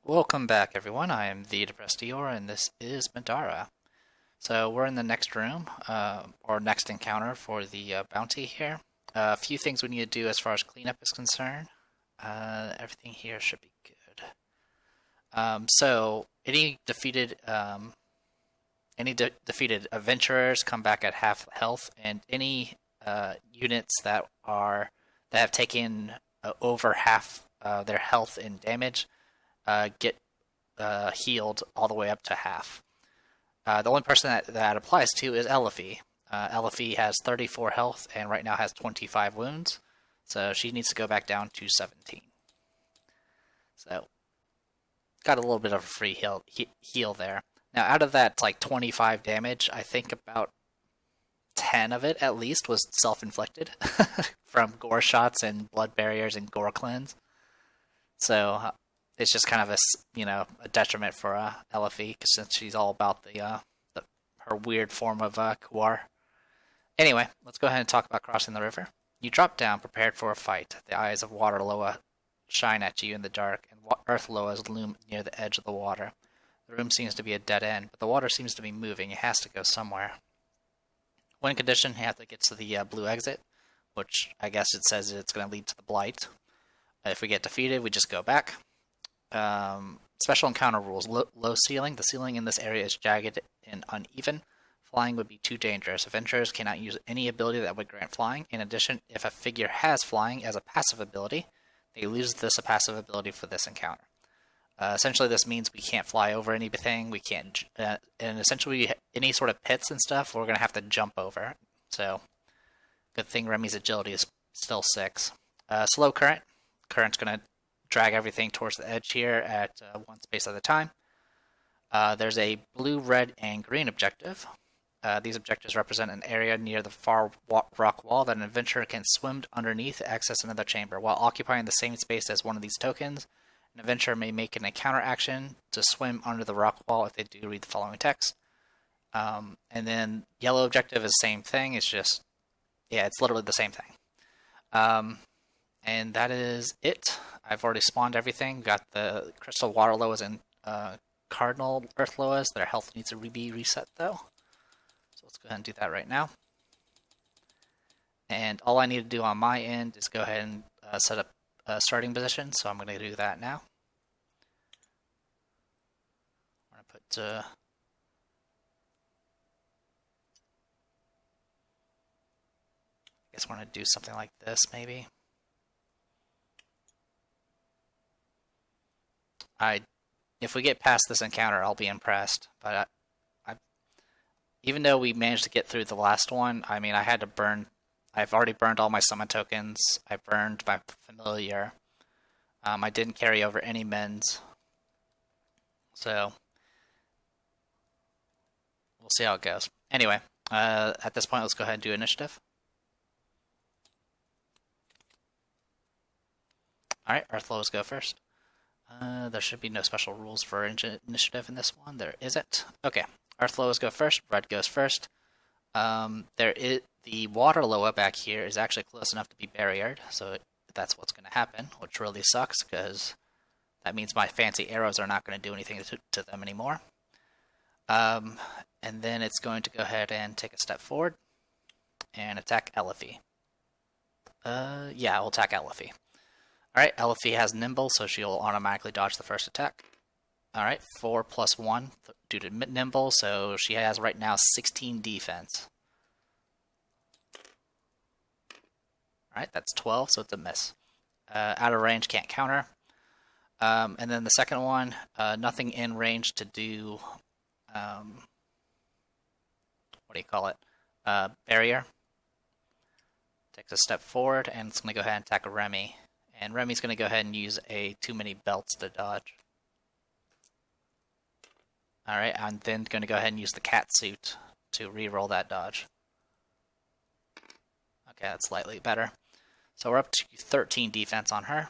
Welcome back, everyone. I am the Depressed Eeyore, and this is Middara. So we're in the next room, or next encounter for the bounty here. A few things we need to do as far as cleanup is concerned. Everything here should be good. So any defeated adventurers come back at half health, and any units that have taken over half their health and damage get healed all the way up to half. The only person that applies to is Elifie. Elifie has 34 health and right now has 25 wounds, so she needs to go back down to 17. So, got a little bit of a free heal there. Now, out of that, like 25 damage, I think about 10 of it at least was self-inflicted from gore shots and blood barriers and gore cleanse. So it's just kind of a detriment for Elifie since she's all about her weird form of Kuar. Anyway, let's go ahead and talk about crossing the river. You drop down, prepared for a fight. The eyes of Water Loa shine at you in the dark, and Earth Loas loom near the edge of the water. The room seems to be a dead end, but the water seems to be moving. It has to go somewhere. Win condition, you have to get to the blue exit, which I guess it says it's going to lead to the Blight. If we get defeated, we just go back. Special encounter rules. Low ceiling. The ceiling in this area is jagged and uneven. Flying would be too dangerous. Adventurers cannot use any ability that would grant flying. In addition, if a figure has flying as a passive ability, they lose this passive ability for this encounter. Essentially, this means we can't fly over anything. We can't, and essentially, any sort of pits and stuff, we're going to have to jump over. So, good thing Remy's agility is still 6. Slow current. Current's going to drag everything towards the edge here at one space at a time. There's a blue, red, and green objective. These objectives represent an area near the far rock wall that an adventurer can swim underneath to access another chamber. While occupying the same space as one of these tokens, an adventurer may make an encounter action to swim under the rock wall if they do read the following text. And then yellow objective is the same thing. It's just, it's literally the same thing. And that is it. I've already spawned everything. Got the Crystal Water Loas and Cardinal Earth Loas. Their health needs to be reset, though. So let's go ahead and do that right now. And all I need to do on my end is go ahead and set up a starting position. So I'm going to do that now. I'm going to put... I guess I want to do something like this, maybe. If we get past this encounter, I'll be impressed. But even though we managed to get through the last one, I mean, I've already burned all my summon tokens. I burned my familiar. I didn't carry over any mends. So, we'll see how it goes. Anyway, at this point, let's go ahead and do initiative. Alright, Earth Loas go first. There should be no special rules for initiative in this one. There isn't. Okay, Earth Loas go first. Red goes first. The Water Loa back here is actually close enough to be barriered, so that's what's going to happen, which really sucks because that means my fancy arrows are not going to do anything to them anymore. And then it's going to go ahead and take a step forward and attack Elifie. We'll attack Elifie. Alright, Elifie has Nimble, so she'll automatically dodge the first attack. Alright, 4 plus 1 due to Nimble, so she has right now 16 defense. Alright, that's 12, so it's a miss. Out of range, can't counter. And then the second one, nothing in range to do, barrier. Takes a step forward, and it's going to go ahead and attack Remy. And Remy's going to go ahead and use a too many belts to dodge. Alright, I'm then going to go ahead and use the cat suit to reroll that dodge. Okay, that's slightly better. So we're up to 13 defense on her.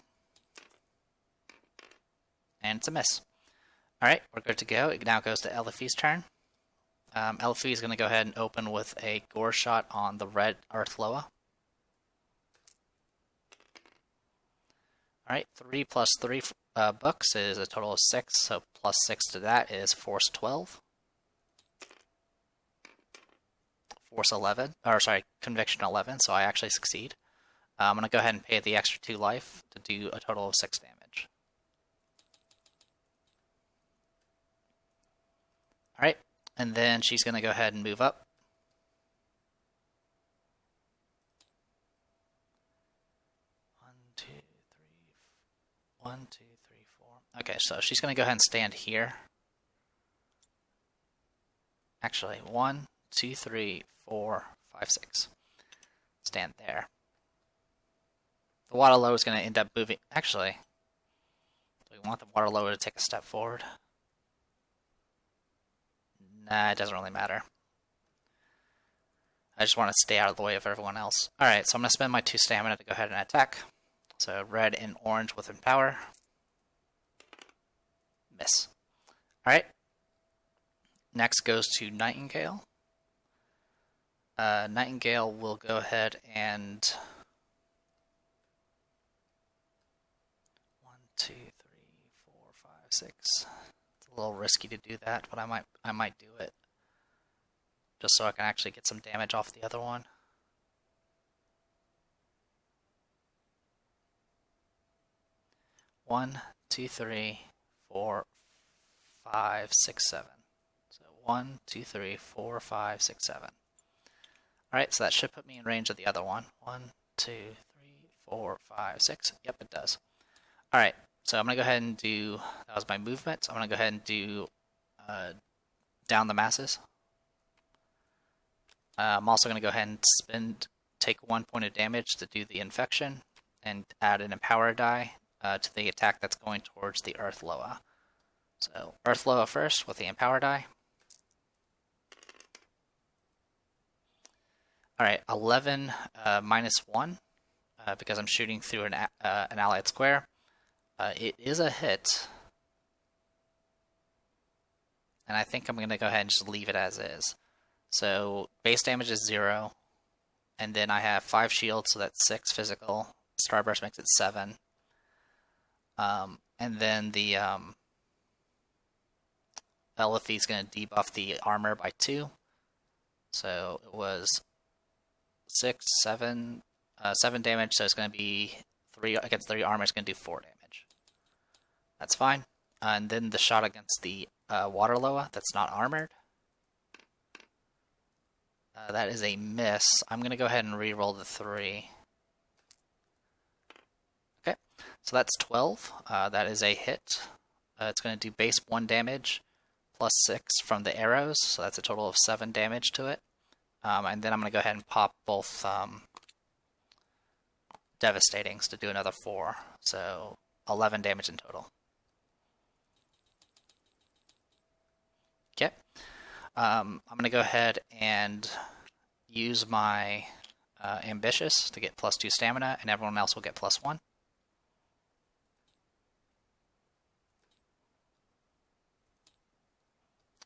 And it's a miss. Alright, we're good to go. It now goes to Elifie's turn. Elifie is going to go ahead and open with a gore shot on the red Earth Loa. Alright, 3 plus 3 books is a total of 6, so plus 6 to that is force 12. Force 11, or sorry, conviction 11, so I actually succeed. I'm going to go ahead and pay the extra 2 life to do a total of 6 damage. Alright, and then she's going to go ahead and move up. 1, 2, 3, 4. Okay, so she's going to go ahead and stand here. Actually, 1, 2, 3, 4, 5, 6. Stand there. The water lower is going to end up moving. Actually, do we want the water lower to take a step forward? Nah, it doesn't really matter. I just want to stay out of the way of everyone else. Alright, so I'm going to spend my 2 stamina to go ahead and attack. So red and orange with Empower. Miss. Alright. Next goes to Nightingale. Nightingale will go ahead and 1, 2, 3, 4, 5, 6. It's a little risky to do that, but I might do it. Just so I can actually get some damage off the other one. One, 2, 3, 4, 5, 6, 7. So 1, 2, 3, 4, 5, 6, 7. Alright, so that should put me in range of the other one. 1, 2, 3, 4, 5, 6. Yep, it does. Alright, so I'm going to go ahead and do, that was my movement, so I'm going to go ahead and do down the masses. I'm also going to go ahead and take 1 point of damage to do the infection, and add an Empower die to the attack that's going towards the Earth Loa. So Earth Loa first with the Empower die. Alright, 11 minus 1, because I'm shooting through an allied square. It is a hit, and I think I'm going to go ahead and just leave it as is. So base damage is 0, and then I have 5 shields, so that's 6 physical. Starburst makes it 7. And then the Eliphi is going to debuff the armor by 2. So it was 6, 7, 7 damage, so it's going to be 3 against 3 armor, it's going to do 4 damage. That's fine. And then the shot against the Water Loa that's not armored. That is a miss. I'm going to go ahead and re-roll the 3. Okay, so that's 12. That is a hit. It's going to do base 1 damage, plus 6 from the arrows, so that's a total of 7 damage to it. And then I'm going to go ahead and pop both Devastatings to do another 4, so 11 damage in total. Okay. I'm going to go ahead and use my Ambitious to get plus 2 stamina, and everyone else will get plus 1.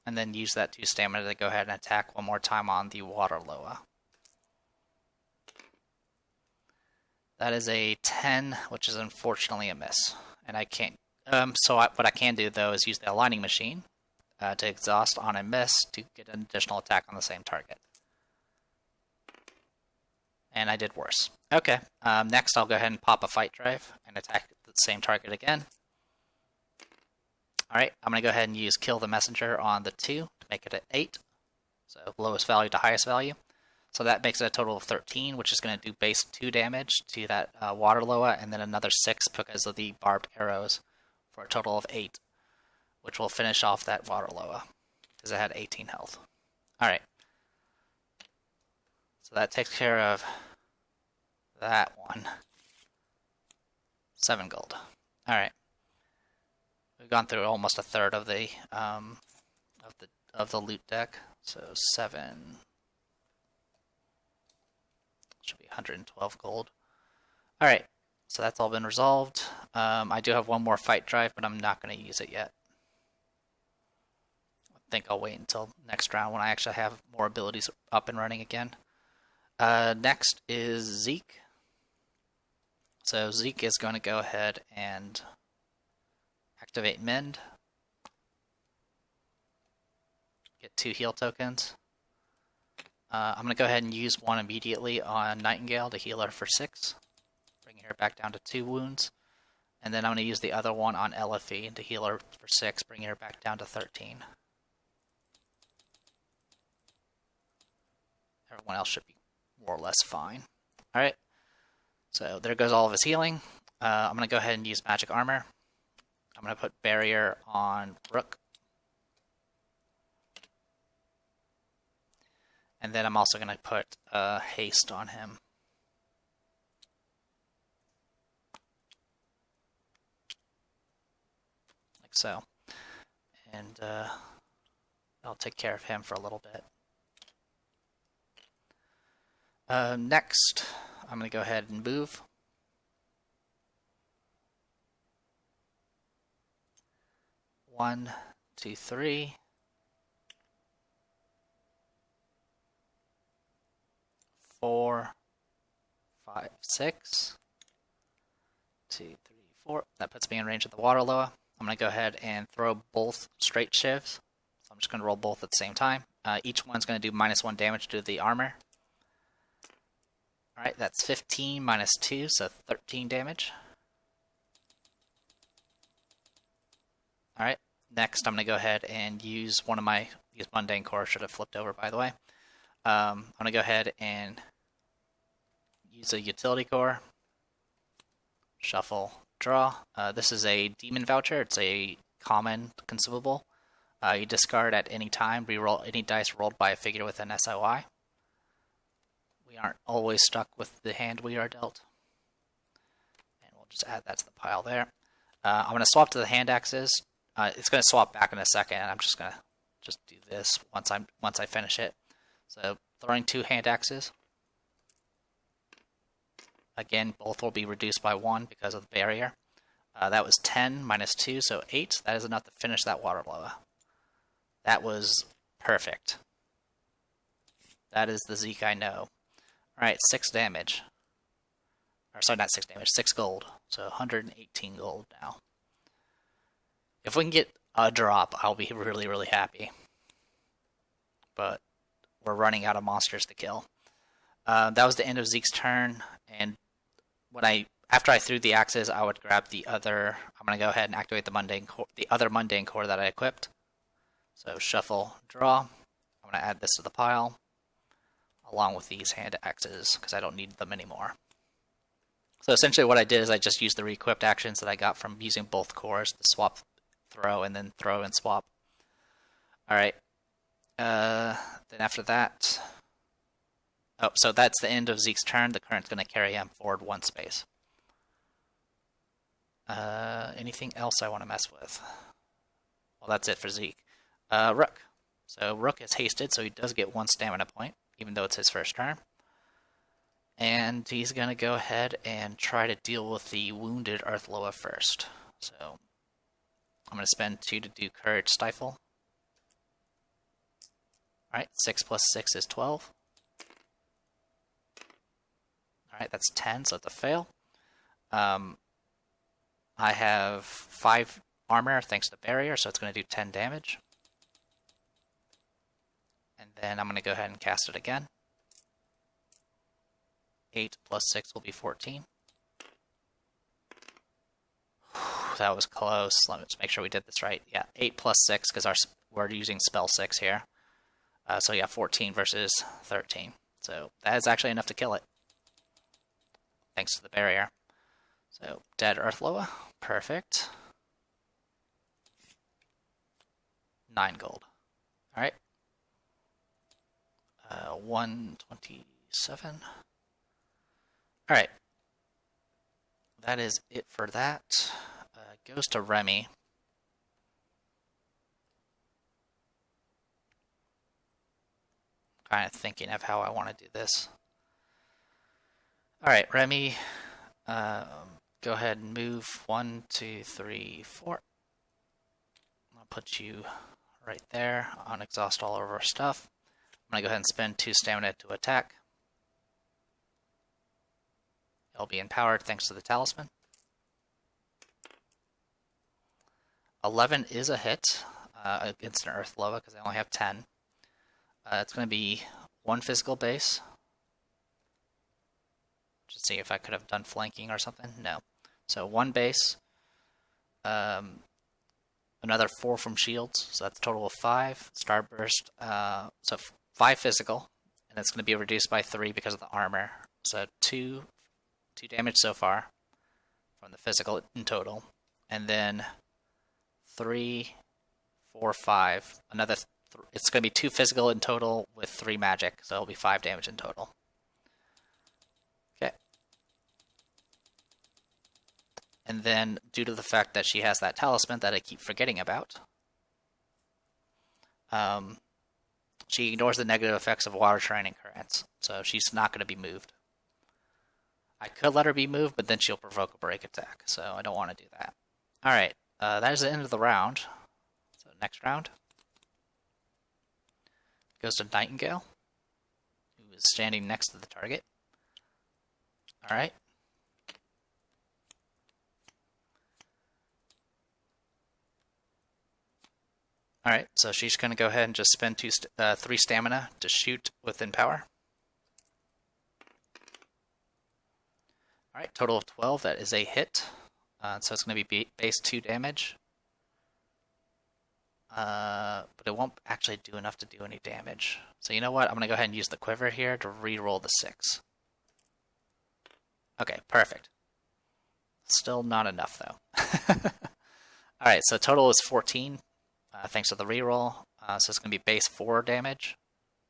And then use that 2 stamina to go ahead and attack one more time on the Water Loa. That is a 10, which is unfortunately a miss. And I can't. What I can do, though, is use the Aligning Machine to exhaust on a miss to get an additional attack on the same target. And I did worse. Okay, next I'll go ahead and pop a Fight Drive and attack the same target again. Alright, I'm going to go ahead and use Kill the Messenger on the 2 to make it an 8. So lowest value to highest value. So that makes it a total of 13, which is going to do base 2 damage to that Water Loa, and then another 6 because of the barbed arrows, for a total of 8. Which will finish off that Water Loa, because it had 18 health. Alright. So that takes care of that one. 7 gold. Alright. We've gone through almost a third of the loot deck. So 7 should be 112 gold. Alright. So that's all been resolved. I do have one more Fight Drive, but I'm not going to use it yet. I think I'll wait until next round when I actually have more abilities up and running again. Next is Zeke. So Zeke is going to go ahead and activate Mend. Get 2 heal tokens. I'm going to go ahead and use one immediately on Nightingale to heal her for 6, bringing her back down to 2 wounds. And then I'm going to use the other one on Elifie to heal her for 6, bringing her back down to 13. Everyone else should be more or less fine. Alright, so there goes all of his healing. I'm going to go ahead and use Magic Armor. I'm going to put Barrier on Rook. And then I'm also going to put Haste on him. Like so. And I'll take care of him for a little bit. Next, I'm going to go ahead and move. One, 2, 3. 4, 5, 6. 2, 3, 4. That puts me in range of the water loa. I'm going to go ahead and throw both straight shivs. So I'm just going to roll both at the same time. Each one's going to do -1 damage to the armor. Alright, that's 15 minus 2, so 13 damage. Alright, next I'm going to go ahead and use one of my... These mundane cores should have flipped over, by the way. I'm going to go ahead and use a utility core. Shuffle, draw. This is a demon voucher. It's a common consumable. You discard at any time. Reroll any dice rolled by a figure with an SOI. We aren't always stuck with the hand we are dealt. And we'll just add that to the pile there. I'm going to swap to the hand axes. It's going to swap back in a second. I'm just going to do this once I finish it. So throwing 2 hand axes. Again, both will be reduced by 1 because of the barrier. That was 10 minus 2, so 8. That is enough to finish that water loa. That was perfect. That is the Zeke I know. Alright, 6 damage. Or sorry, not 6 damage, 6 gold. So 118 gold now. If we can get a drop, I'll be really, really happy. But we're running out of monsters to kill. That was the end of Zeke's turn, and after I threw the axes, I would grab the other. I'm going to go ahead and activate the other mundane core that I equipped. So shuffle, draw. I'm going to add this to the pile, along with these hand axes, because I don't need them anymore. So essentially what I did is I just used the re-equipped actions that I got from using both cores, the swap, throw, and then throw and swap. Alright. Then after that... Oh, so that's the end of Zeke's turn. The current's going to carry him forward 1 space. Anything else I want to mess with? Well, that's it for Zeke. Rook. So Rook is hasted, so he does get 1 stamina point, even though it's his first turn. And he's going to go ahead and try to deal with the wounded Earthloa first. So I'm going to spend 2 to do Courage Stifle. Alright, 6 plus 6 is 12. Alright, that's 10, so it's a fail. I have 5 armor thanks to barrier, so it's going to do 10 damage. And then I'm going to go ahead and cast it again. 8 plus 6 will be 14. That was close. Let's make sure we did this right. Yeah, 8 plus 6, because we're using spell 6 here. So yeah, 14 versus 13. So that is actually enough to kill it. Thanks to the barrier. So, dead Earthloa. Perfect. 9 gold. Alright. 127. Alright. That is it for that. Goes to Remy. Kind of thinking of how I want to do this. Alright, Remy, go ahead and move 1, 2, 3, 4. I'll put you right there on exhaust all of our stuff. I'm going to go ahead and spend 2 stamina to attack. It'll be empowered thanks to the talisman. 11 is a hit against an Earth Lova because I only have 10. It's going to be 1 physical base. Just see if I could have done flanking or something. No. So 1 base. Another 4 from shields. So that's a total of 5. Starburst. So 5 physical. And it's going to be reduced by 3 because of the armor. So 2 damage so far from the physical in total. And then 3, 4, 5. Another. It's going to be 2 physical in total with 3 magic. So it'll be 5 damage in total. Okay. And then, due to the fact that she has that talisman that I keep forgetting about, she ignores the negative effects of water, terrain, and currents. So she's not going to be moved. I could let her be moved, but then she'll provoke a break attack. So I don't want to do that. Alright, that is the end of the round. So next round goes to Nightingale, who is standing next to the target. Alright. Alright, so she's going to go ahead and just spend 3 stamina to shoot within power. Alright, total of 12. That is a hit. So it's going to be base 2 damage. But it won't actually do enough to do any damage. So you know what? I'm going to go ahead and use the quiver here to re-roll the 6. Okay, perfect. Still not enough, though. Alright, so total is 14. Thanks to the reroll. So it's going to be base 4 damage,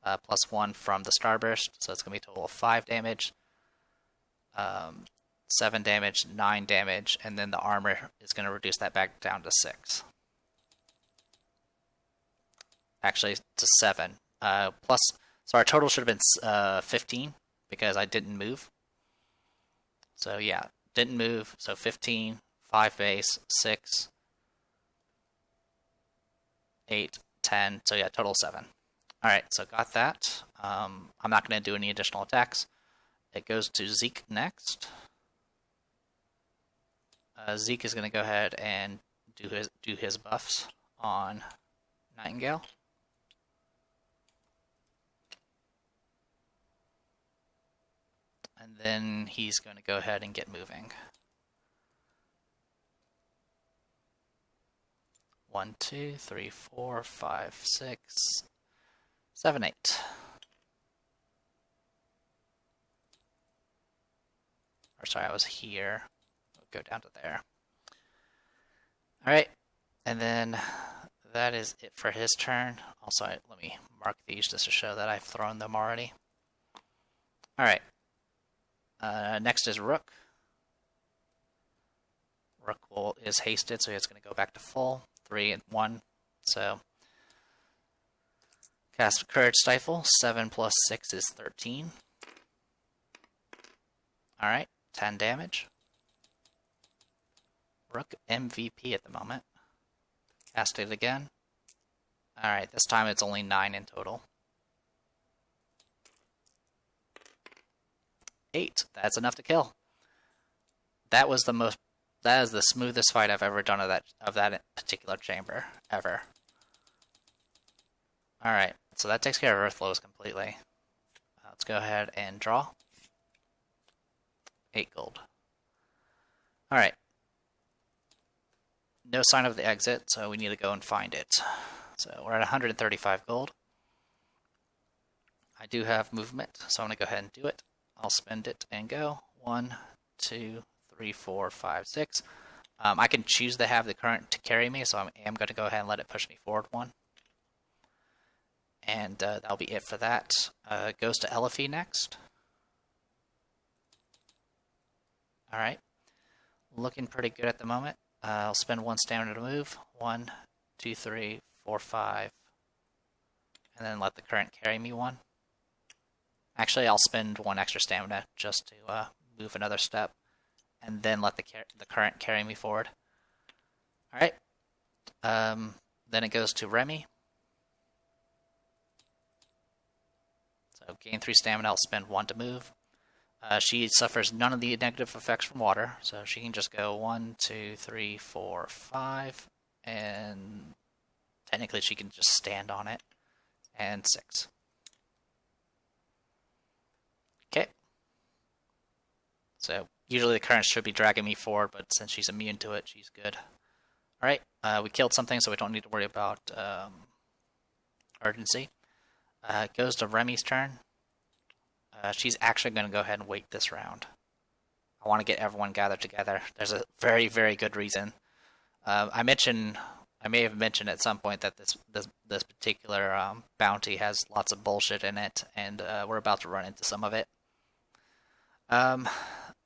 plus 1 from the Starburst. So it's going to be a total of 5 damage, 7 damage, 9 damage, and then the armor is going to reduce that back down to 6. Actually, to 7. So our total should have been 15 because I didn't move. So yeah, didn't move. So 15, 5 base, 6. 8, 10, so yeah, total 7. Alright, so got that. I'm not going to do any additional attacks. It goes to Zeke next. Zeke is going to go ahead and do his buffs on Nightingale. And then he's going to go ahead and get moving. 1, 2, 3, 4, 5, 6, 7, 8. Or sorry, I was here. We'll go down to there. Alright, and then that is it for his turn. Also, let me mark these just to show that I've thrown them already. Alright, next is Rook. Rook is hasted, so he's going to go back to full. 3 and 1, so cast Courage Stifle. 7 plus 6 is 13. Alright, 10 damage. Rook MVP at the moment. Cast it again. Alright, this time it's only 9 in total. 8, that's enough to kill. That is the smoothest fight I've ever done of that particular chamber, ever. Alright, so that takes care of Earth Lows completely. Let's go ahead and draw. 8 gold. Alright. No sign of the exit, so we need to go and find it. So we're at 135 gold. I do have movement, so I'm going to go ahead and do it. I'll spend it and go. 1, 2, 3, 4, 5, 6. I can choose to have the current to carry me, so I am going to go ahead and let it push me forward 1. And that'll be it for that. It goes to Elifie next. Alright. Looking pretty good at the moment. I'll spend 1 stamina to move. 1, 2, 3, 4, 5. And then let the current carry me 1. Actually, I'll spend 1 extra stamina just to move another step. And then let the current carry me forward. Alright. Then it goes to Remy. So gain 3 stamina, I'll spend 1 to move. She suffers none of the negative effects from water, so she can just go 1, 2, 3, 4, 5, and technically she can just stand on it, and 6. Okay. So usually the current should be dragging me forward, but since she's immune to it, she's good. Alright, we killed something, so we don't need to worry about urgency. It goes to Remy's turn. She's actually going to go ahead and wait this round. I want to get everyone gathered together. There's a very, very good reason. I may have mentioned at some point that this particular bounty has lots of bullshit in it, and we're about to run into some of it.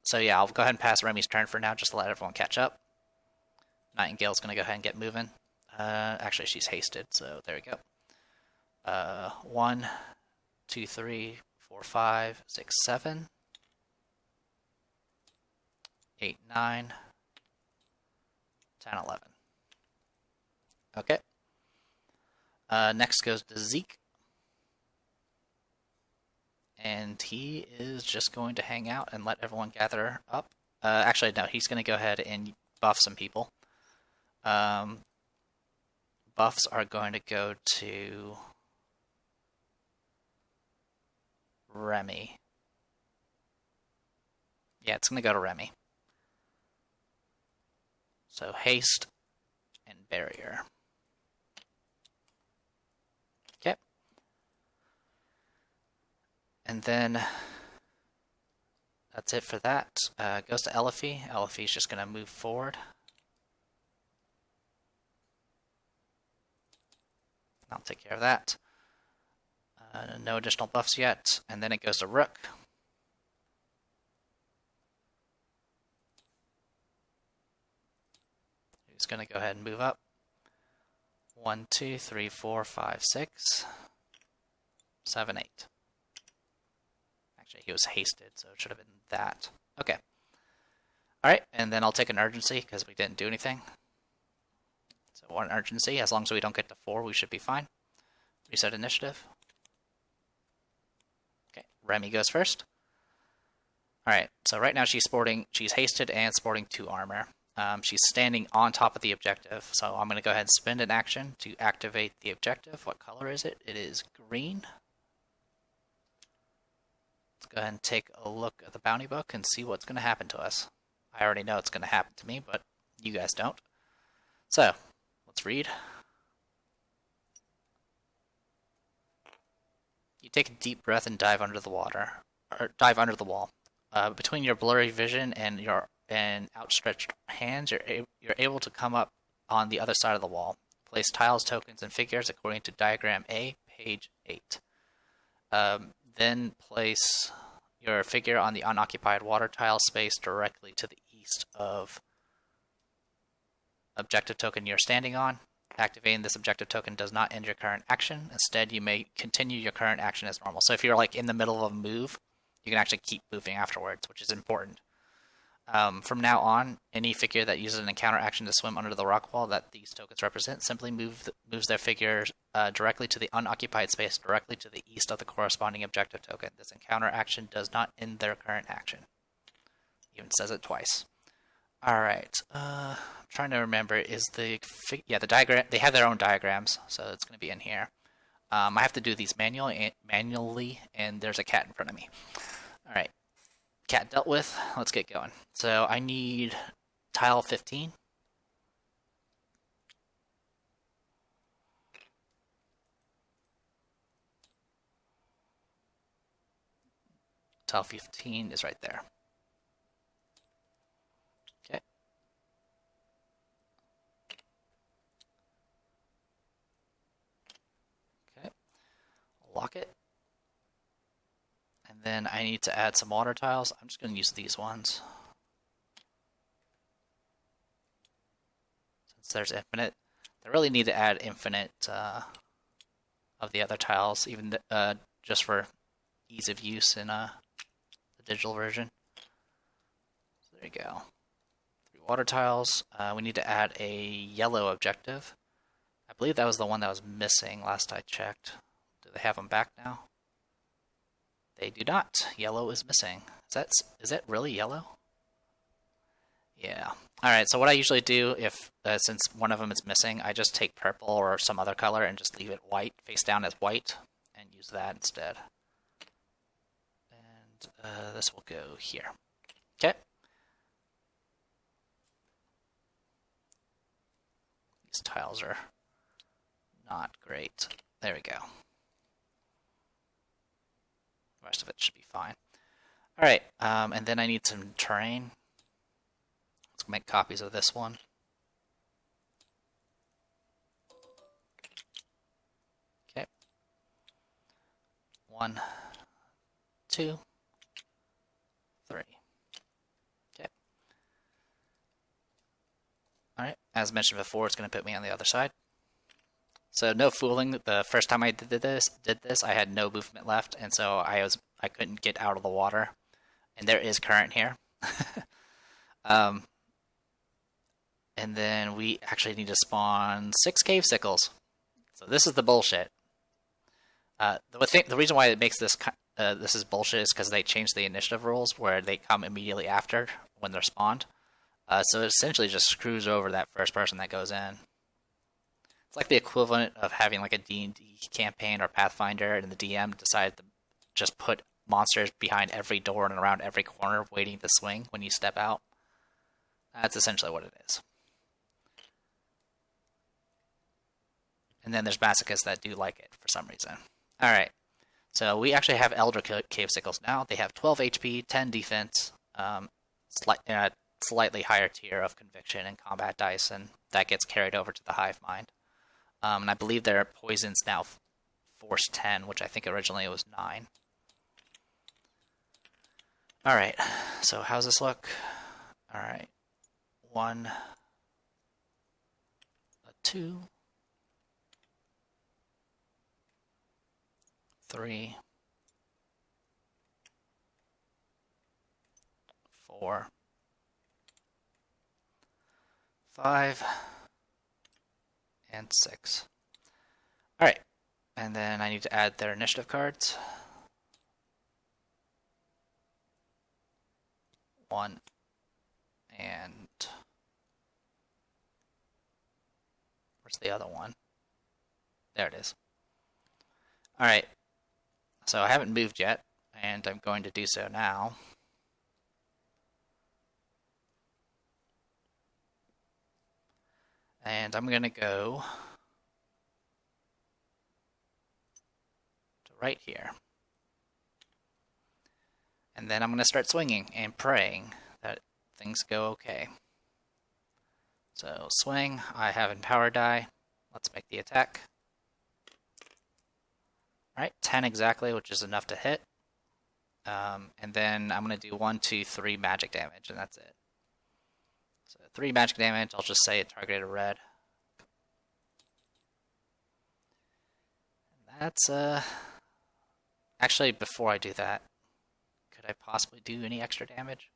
So yeah, I'll go ahead and pass Remy's turn for now, just to let everyone catch up. Nightingale's going to go ahead and get moving. Actually, she's hasted, so there we go. 1, 2, 3, 4, 5, 6, 7, 8, 9, 10, 11. Okay. Next goes to Zeke. And he is just going to hang out and let everyone gather up. Actually, no, he's going to go ahead and buff some people. Buffs are going to go to Remy. Yeah, it's going to go to Remy. So haste and barrier. Okay. And then that's it for that. Goes to Elifie. Elifie's just going to move forward. I'll take care of that. No additional buffs yet. And then it goes to Rook. He's going to go ahead and move up. 1, 2, 3, 4, 5, 6, 7, 8. Actually, he was hasted, so it should have been that. Okay. Alright, and then I'll take an urgency, because we didn't do anything. So 1 urgency. As long as we don't get to 4, we should be fine. Reset initiative. Okay, Remy goes first. Alright, so right now she's hasted and sporting 2 armor. She's standing on top of the objective, so I'm going to go ahead and spend an action to activate the objective. What color is it? It is green. Let's go ahead and take a look at the bounty book and see what's going to happen to us. I already know it's going to happen to me, but you guys don't. So, let's read. You take a deep breath and dive under the water, or dive under the wall. Between your blurry vision and your outstretched hands, you're able to come up on the other side of the wall. Place tiles, tokens, and figures according to diagram A, page 8. Then place your figure on the unoccupied water tile space directly to the east of objective token you're standing on. Activating this objective token does not end your current action. Instead, you may continue your current action as normal. So if you're like in the middle of a move, you can actually keep moving afterwards, which is important. From now on, any figure that uses an encounter action to swim under the rock wall that these tokens represent simply moves their figure directly to the unoccupied space directly to the east of the corresponding objective token. This encounter action does not end their current action. Even says it twice. Alright, I'm trying to remember, is the diagram, they have their own diagrams, so it's going to be in here. I have to do these manually, and there's a cat in front of me. Alright, cat dealt with, let's get going. So I need tile 15. Tile 15 is right there. Okay. Okay. Lock it. And then I need to add some water tiles. I'm just going to use these ones. Since there's infinite. I really need to add infinite of the other tiles, even just for ease of use in the digital version. So there you go. 3 water tiles. We need to add a yellow objective. I believe that was the one that was missing last I checked. Do they have them back now? They do not. Yellow is missing. Is that really yellow? Yeah. Alright, so what I usually do if, since one of them is missing, I just take purple or some other color and just leave it white, face down as white, and use that instead. And this will go here. Okay. These tiles are not great. There we go. The rest of it should be fine. Alright, and then I need some terrain. Let's make copies of this one. Okay. 1, 2, 3. Okay. Alright, as mentioned before, it's going to put me on the other side. So no fooling, the first time I did this, I had no movement left, and so I couldn't get out of the water. And there is current here. And then we actually need to spawn 6 cave sickles. So this is the bullshit. The reason why it makes this this is bullshit is because they changed the initiative rules where they come immediately after when they're spawned. So it essentially just screws over that first person that goes in. It's like the equivalent of having like a D&D campaign or Pathfinder and the DM decided to just put monsters behind every door and around every corner waiting to swing when you step out. That's essentially what it is. And then there's masochists that do like it for some reason. Alright, so we actually have Elder Cave Sickles now. They have 12 HP, 10 defense, slightly higher tier of conviction and combat dice, and that gets carried over to the Hive Mind. And I believe their poison's now Force 10, which I think originally it was 9. Alright, so how's this look? Alright, 1, a 2, 3, 4, 5, and 6. Alright, and then I need to add their initiative cards. 1, and where's the other one? There it is. Alright, so I haven't moved yet, and I'm going to do so now. And I'm going to go to right here. And then I'm going to start swinging and praying that things go okay. So swing, I have Empower die. Let's make the attack. Alright, 10 exactly, which is enough to hit. And then I'm going to do 1, 2, 3 magic damage, and that's it. So 3 magic damage, I'll just say it targeted a red. And that's, actually, before I do that, could I possibly do any extra damage?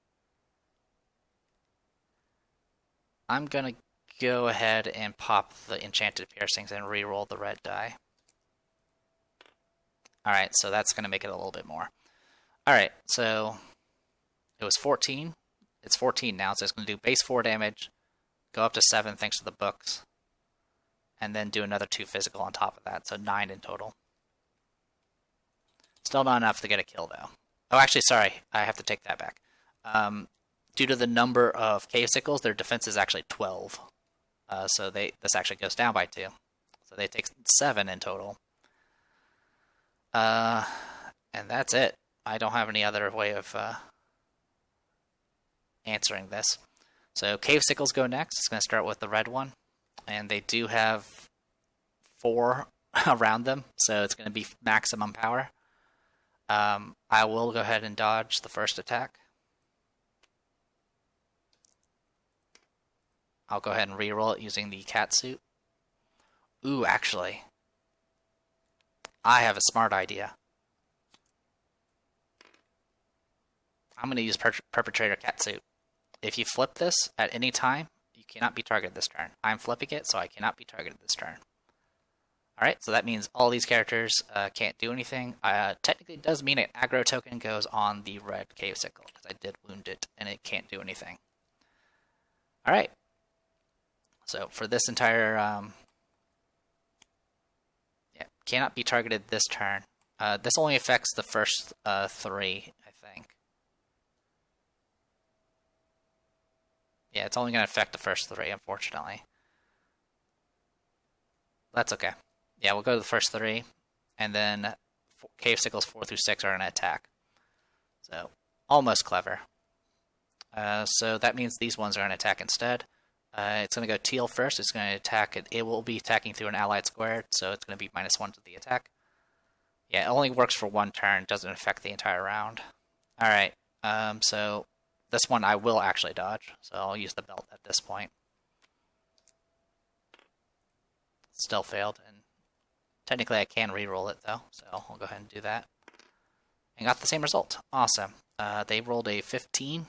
I'm going to go ahead and pop the Enchanted Piercings and re-roll the red die. Alright, so that's going to make it a little bit more. Alright, so it was 14. It's 14 now, so it's going to do base 4 damage, go up to 7 thanks to the books, and then do another 2 physical on top of that, so 9 in total. Still not enough to get a kill, though. Oh, actually, sorry, I have to take that back. Due to the number of cave sickles, their defense is actually 12. So this actually goes down by 2. So they take 7 in total. And that's it. I don't have any other way of answering this. So cave sickles go next. It's going to start with the red one. And they do have 4 around them, so it's going to be maximum power. I will go ahead and dodge the first attack. I'll go ahead and re-roll it using the cat suit. Ooh, actually, I have a smart idea. I'm going to use Perpetrator Catsuit. If you flip this at any time, you cannot be targeted this turn. I'm flipping it, so I cannot be targeted this turn. Alright, so that means all these characters can't do anything. Technically, it does mean an aggro token goes on the red cave sickle, because I did wound it, and it can't do anything. Alright, so for this entire, yeah, cannot be targeted this turn. This only affects the first 3, I think. Yeah, it's only going to affect the first 3, unfortunately. That's okay. Yeah, we'll go to the first 3, and then Cave Sickles 4 through 6 are going to attack. So, almost clever. So that means these ones are going to attack instead. It's going to go teal first. It's going to attack. It will be attacking through an allied square, so it's going to be -1 to the attack. Yeah, it only works for 1 turn. Doesn't affect the entire round. Alright, so this one I will actually dodge, so I'll use the belt at this point. Still failed, and technically I can re-roll it though, so I'll go ahead and do that. And got the same result. Awesome. They rolled a 15,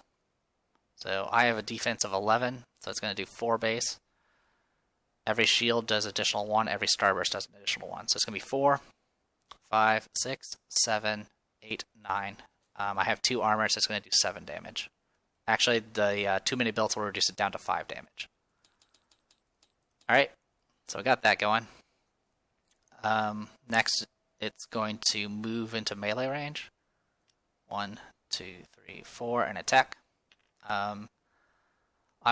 so I have a defense of 11, so it's going to do 4 base. Every shield does additional 1, every starburst does an additional 1, so it's going to be 4, 5, 6, 7, 8, 9. I have 2 armor, so it's going to do 7 damage. Actually, the too many belts will reduce it down to 5 damage. Alright, so we got that going. Next, it's going to move into melee range. 1, 2, 3, 4, and attack. I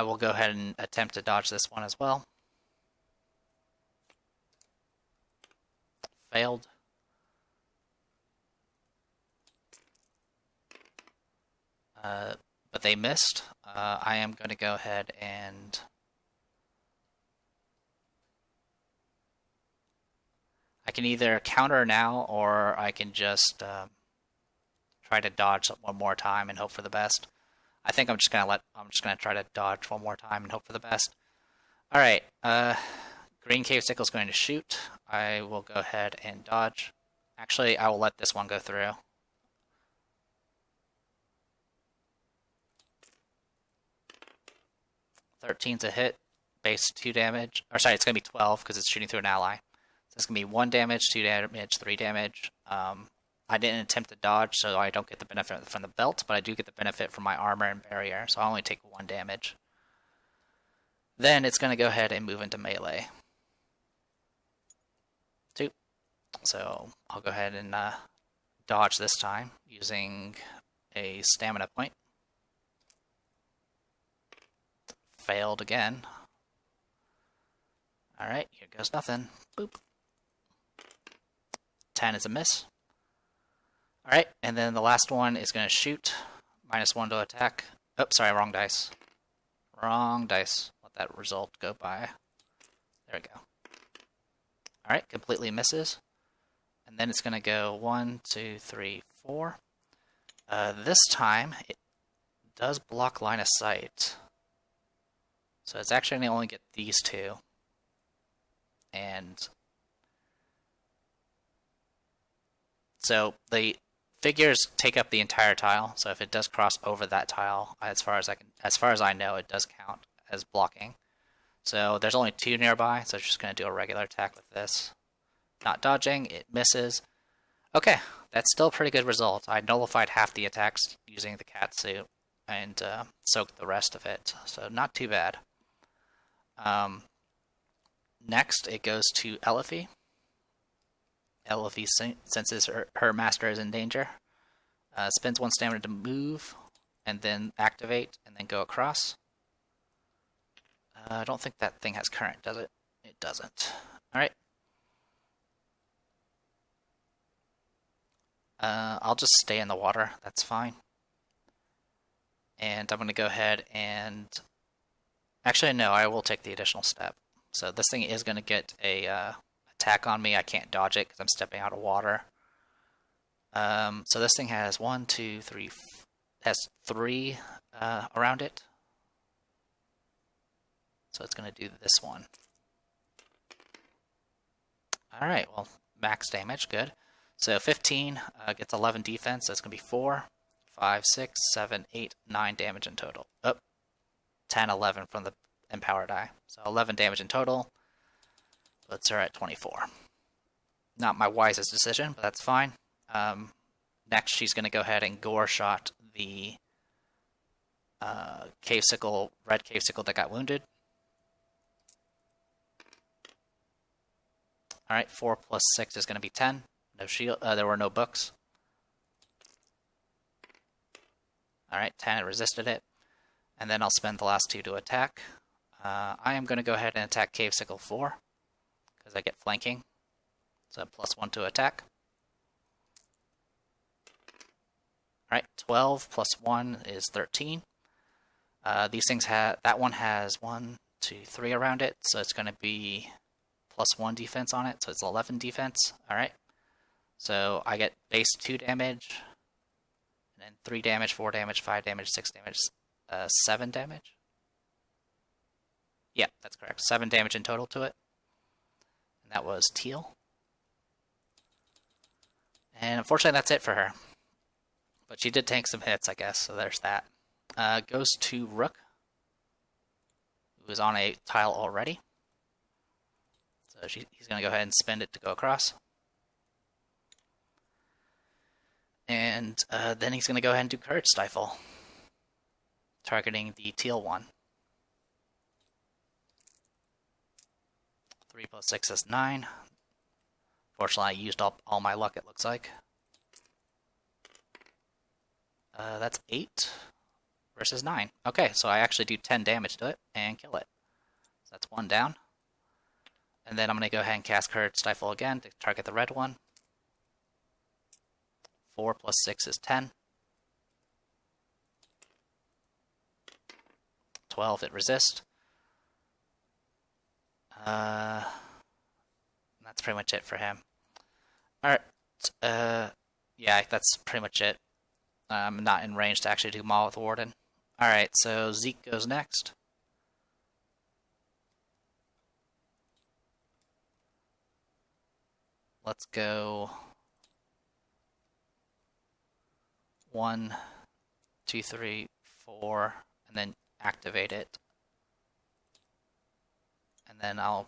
will go ahead and attempt to dodge this one as well. Failed. But they missed. I am going to go ahead and I can either counter now, or I can just try to dodge one more time and hope for the best. I think I'm just gonna try to dodge one more time and hope for the best. All right, Green Cave Sickle is going to shoot. I will go ahead and dodge. Actually, I will let this one go through. 13's a hit, base 2 damage. Or sorry, it's going to be 12 because it's shooting through an ally. So it's going to be 1 damage, 2 damage, 3 damage. I didn't attempt to dodge, so I don't get the benefit from the belt, but I do get the benefit from my armor and barrier, so I only take 1 damage. Then it's going to go ahead and move into melee. 2. So I'll go ahead and dodge this time using a stamina point. Failed again. Alright, here goes nothing. Boop. 10 is a miss. Alright, and then the last one is going to shoot. -1 to attack. Oh, sorry, wrong dice. Wrong dice. Let that result go by. There we go. Alright, completely misses. And then it's going to go 1, 2, 3, 4. This time, it does block line of sight. So it's actually going to only get these 2. And so the figures take up the entire tile. So if it does cross over that tile, as far as I know, it does count as blocking. So there's only 2 nearby, so it's just going to do a regular attack with this. Not dodging, it misses. Okay, that's still a pretty good result. I nullified half the attacks using the cat suit and soaked the rest of it, so not too bad. Next, it goes to Elifie. Elifie senses her master is in danger. Spends 1 stamina to move, and then activate, and then go across. I don't think that thing has current, does it? It doesn't. Alright. I'll just stay in the water. That's fine. And I'm going to go ahead and... Actually, no, I will take the additional step. So this thing is going to get a attack on me. I can't dodge it because I'm stepping out of water. So this thing has 1, 2, 3... has 3 around it. So it's going to do this one. Alright, well, max damage, good. So 15 gets 11 defense, so it's going to be 4, 5, 6, 7, 8, 9 damage in total. Oh, 10, 11 from the empower die. So 11 damage in total. Puts her at 24. Not my wisest decision, but that's fine. Next, she's going to go ahead and gore shot the cave sickle, red cave sickle that got wounded. All right, 4 plus 6 is going to be 10. No shield. There were no books. All right, 10. It resisted it. And then I'll spend the last 2 to attack. I am going to go ahead and attack Cave Sickle 4 because I get flanking. So plus 1 to attack. All right, 12 plus 1 is 13. These things have, that one has 1, 2, 3 around it, so it's going to be plus 1 defense on it, so it's 11 defense. All right, so I get base 2 damage, and then 3 damage, 4 damage, 5 damage, 6 damage, 7 damage. Yeah, that's correct. 7 damage in total to it. And that was Teal. And unfortunately, that's it for her. But she did tank some hits, I guess, so there's that. Goes to Rook, who is on a tile already. So he's going to go ahead and spend it to go across. And then he's going to go ahead and do Courage Stifle, targeting the Teal one. 3 plus 6 is 9. Fortunately, I used up all my luck, it looks like. That's 8 versus 9. Okay, so I actually do 10 damage to it and kill it. So that's 1 down. And then I'm going to go ahead and cast Courage Stifle again to target the red one. 4 plus 6 is 10. 12, it resists. That's pretty much it for him. Alright, yeah, that's pretty much it. I'm not in range to actually do Maul with Warden. Alright, so Zeke goes next. Let's go 1, 2, 3, 4, and then activate it. And then I'll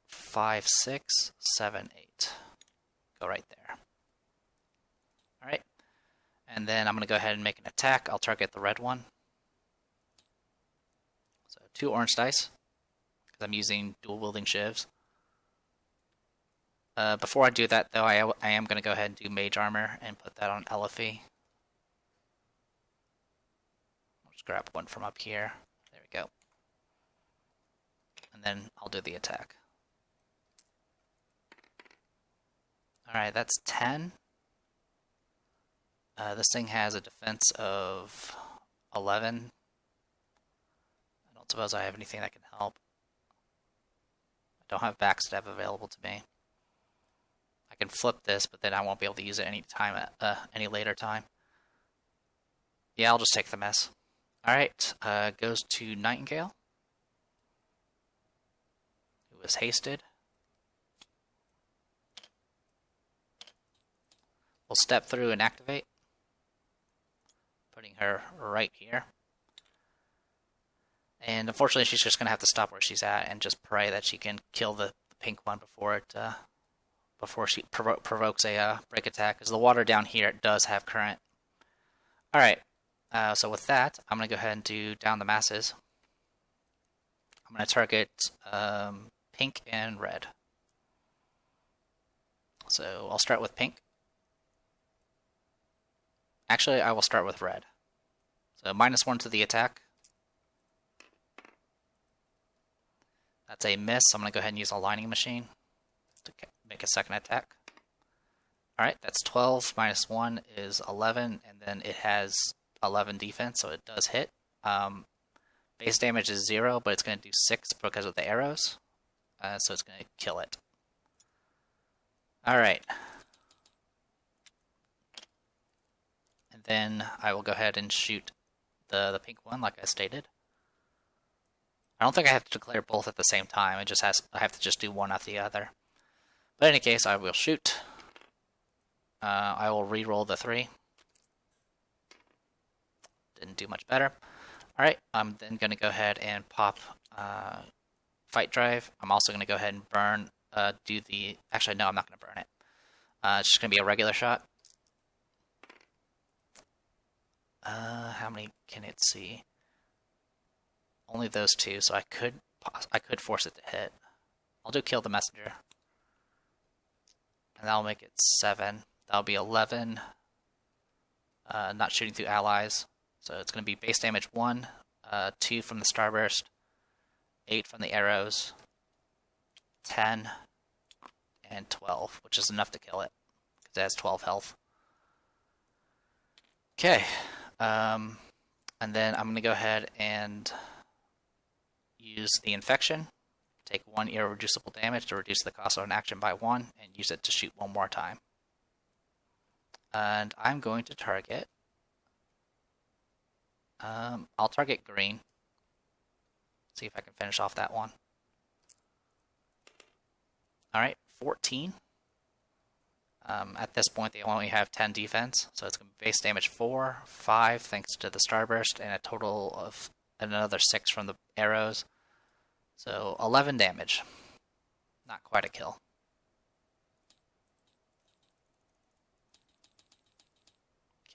5, 6, 7, 8. Go right there. Alright. And then I'm going to go ahead and make an attack. I'll target the red one. So 2 orange dice, because I'm using dual wielding shivs. Before I do that, though, I am going to go ahead and do Mage Armor and put that on Eliphi. I'll just grab one from up here. There we go. And then I'll do the attack. Alright, that's 10. This thing has a defense of 11. I don't suppose I have anything that can help. I don't have backstab available to me. I can flip this, but then I won't be able to use it any time at any later time. Yeah, I'll just take the mess. Alright, goes to Nightingale, who was hasted. We'll step through and activate, putting her right here. And unfortunately, she's just going to have to stop where she's at and just pray that she can kill the pink one before she provokes a break attack, because the water down here does have current. Alright, so with that, I'm going to go ahead and do Down the Masses. I'm going to target pink and red. So I'll start with pink. Actually, I will start with red. So -1 to the attack. That's a miss. I'm going to go ahead and use a Lining Machine to make a second attack. Alright, that's 12. -1 is 11, and then it has 11 defense, so it does hit. Base damage is 0, but it's going to do 6 because of the arrows. So it's going to kill it. Alright. And then I will go ahead and shoot the pink one, like I stated. I don't think I have to declare both at the same time. I have to just do one after the other. But in any case, I will shoot. I will re-roll the 3. Didn't do much better. Alright, I'm then going to go ahead and pop Fight Drive. I'm also going to go ahead and burn, actually, no, I'm not going to burn it. It's just going to be a regular shot. How many can it see? Only those two, so I could force it to hit. I'll do kill the messenger. And that'll make it 7. That'll be 11. Not shooting through allies. So it's going to be base damage 1, 2 from the starburst, 8 from the arrows, 10, and 12, which is enough to kill it, because it has 12 health. Okay, and then I'm going to go ahead and use the infection, take 1 irreducible damage to reduce the cost of an action by 1, and use it to shoot 1 more time. And I'm going to target... I'll target green. See if I can finish off that one. Alright, 14. At this point, they only have 10 defense, so it's going to be base damage 4, 5 thanks to the starburst, and a total of another 6 from the arrows. So 11 damage. Not quite a kill.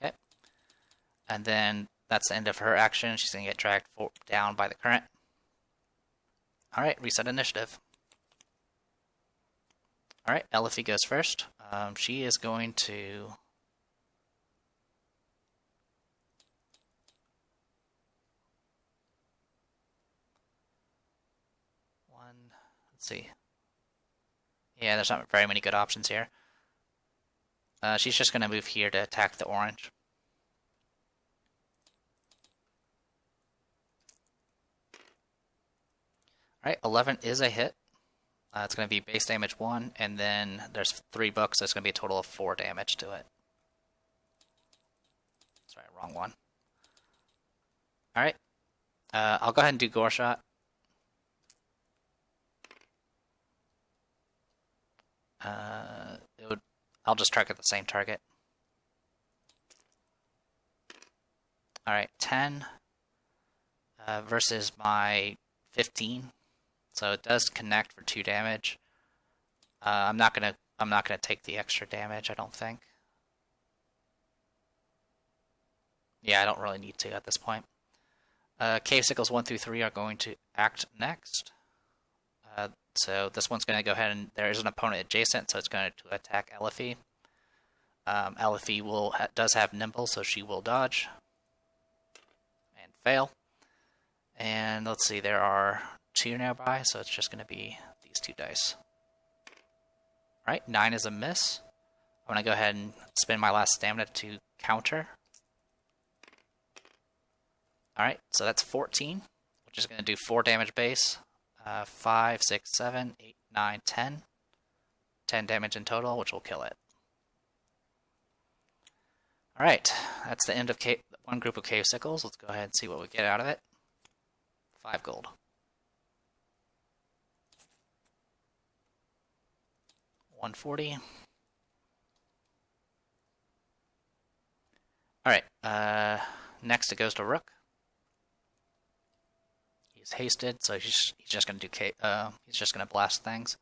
Okay. And then that's the end of her action. She's going to get dragged down by the current. Alright, reset initiative. Alright, Elifie goes first. She is going to... Let's see. Yeah, there's not very many good options here. She's just going to move here to attack the orange. Alright, 11 is a hit. It's going to be base damage 1, and then there's 3 books, so it's going to be a total of 4 damage to it. Sorry, wrong one. Alright, I'll go ahead and do Gore Shot. I'll just target the same target. Alright, 10 versus my 15. So it does connect for 2 damage. I'm not gonna take the extra damage, I don't think. Yeah, I don't really need to at this point. Cave Sickles 1 through 3 are going to act next. So this one's going to go ahead and there is an opponent adjacent, so it's going to attack Elifie. Elifie does have nimble, so she will dodge and fail. And let's see, there are 2 nearby, so it's just going to be these 2 dice. Alright, 9 is a miss. I'm going to go ahead and spend my last stamina to counter. Alright, so that's 14, which is going to do 4 damage base. 5, 6, 7, 8, 9, 10. 10 damage in total, which will kill it. Alright, that's the end of one group of Cave Sickles. Let's go ahead and see what we get out of it. 5 gold. $140. Alright, next it goes to Rook. He's hasted, so he's just gonna do he's just gonna blast things.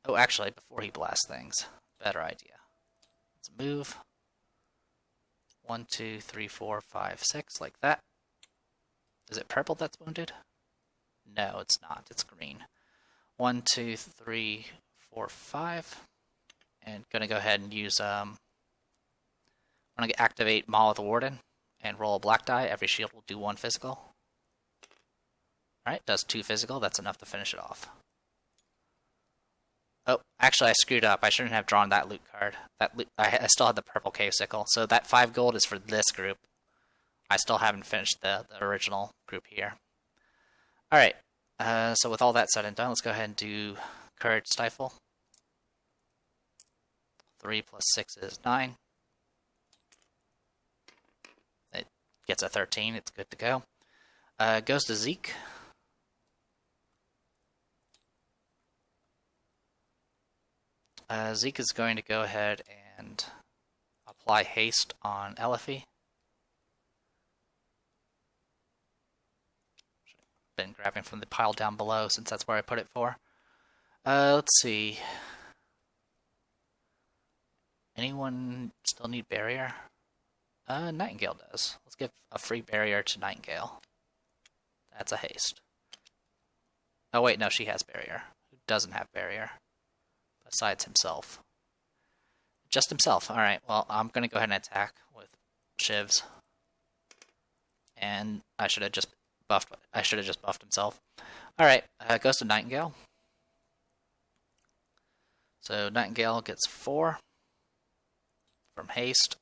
Oh, actually, before he blasts things, better idea. Let's move. 1, 2, 3, 4, 5, 6, like that. Is it purple that's wounded? No, it's not. It's green. 1, 2, 3, 4, 5. And gonna go ahead and use I'm gonna activate Maul of the Warden and roll a black die. Every shield will do 1 physical. Alright, does 2 physical. That's enough to finish it off. Oh, actually I screwed up. I shouldn't have drawn that loot card. I still had the purple cave sickle. So that 5 gold is for this group. I still haven't finished the original group here. Alright, so with all that said and done, let's go ahead and do Courage Stifle. 3 plus 6 is 9. It gets a 13. It's good to go. Goes to Zeke. Zeke is going to go ahead and apply haste on Elifie. Been grabbing from the pile down below since that's where I put it for. Let's see. Anyone still need barrier? Nightingale does. Let's give a free barrier to Nightingale. That's a haste. Oh wait, no, she has barrier. Who doesn't have barrier? Besides himself. Just himself. Alright, well, I'm going to go ahead and attack with shivs. And I should have just buffed himself. Alright, it goes to Nightingale. So Nightingale gets 4 from haste.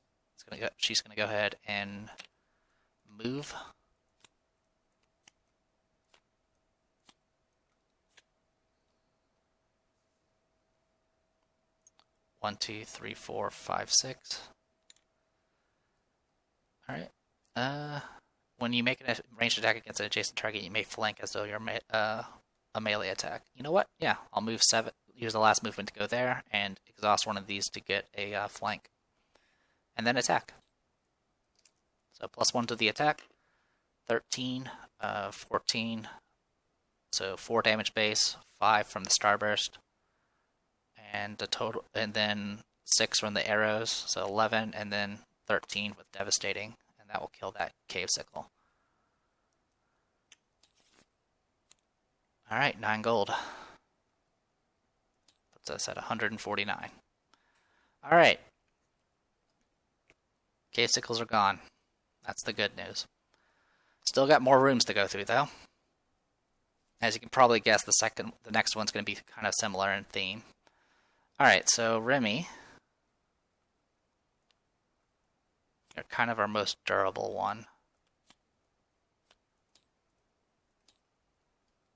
She's gonna go ahead and move. One, 2, 3, 4, 5, 6. Alright. When you make a ranged attack against an adjacent target, you may flank as though you're a melee attack. You know what? Yeah, I'll move 7. Use the last movement to go there and exhaust one of these to get a flank. And then attack. So +1 to the attack. 13, 14. So 4 damage base, 5 from the starburst. And the total, and then 6 from the arrows, so 11, and then 13 with devastating, and that will kill that cave sickle. Alright, 9 gold. Puts us at 149. Alright. Cave sickles are gone. That's the good news. Still got more rooms to go through, though. As you can probably guess, the next one's going to be kind of similar in theme. Alright, so Remy. You're kind of our most durable one.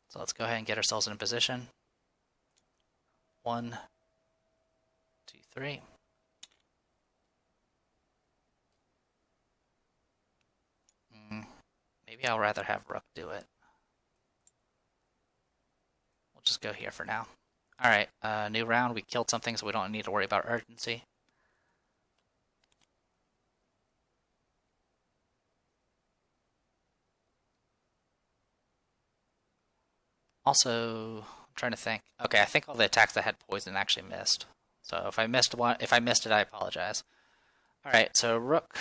So let's go ahead and get ourselves in a position. 1, 2, 3. Maybe I'll rather have Rook do it. We'll just go here for now. Alright, new round. We killed something, so we don't need to worry about urgency. Also, I'm trying to think. Okay, I think all the attacks that had poison actually missed. So if I missed it, I apologize. Alright, so Rook.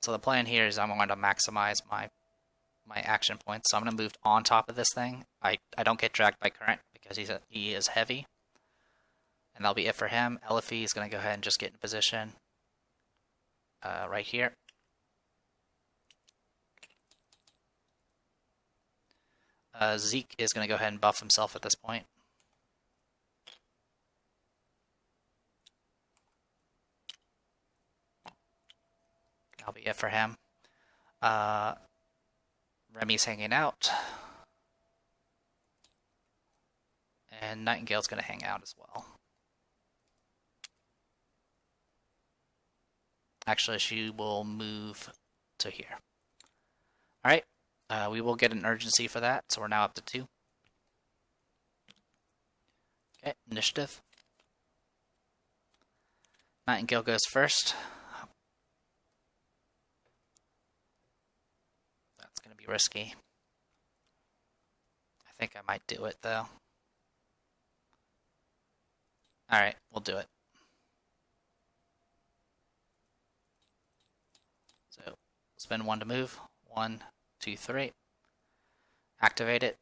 So the plan here is I'm going to maximize my action points. So I'm going to move on top of this thing. I don't get dragged by current because he is heavy. And that'll be it for him. Elifie is going to go ahead and just get in position right here. Zeke is going to go ahead and buff himself at this point. That'll be it for him. Remy's hanging out. And Nightingale's going to hang out as well. Actually, she will move to here. Alright, we will get an urgency for that, so we're now up to 2. Okay, initiative. Nightingale goes first. That's going to be risky. I think I might do it, though. Alright, we'll do it. So, spend 1 to move. 1, 2, 3. Activate it.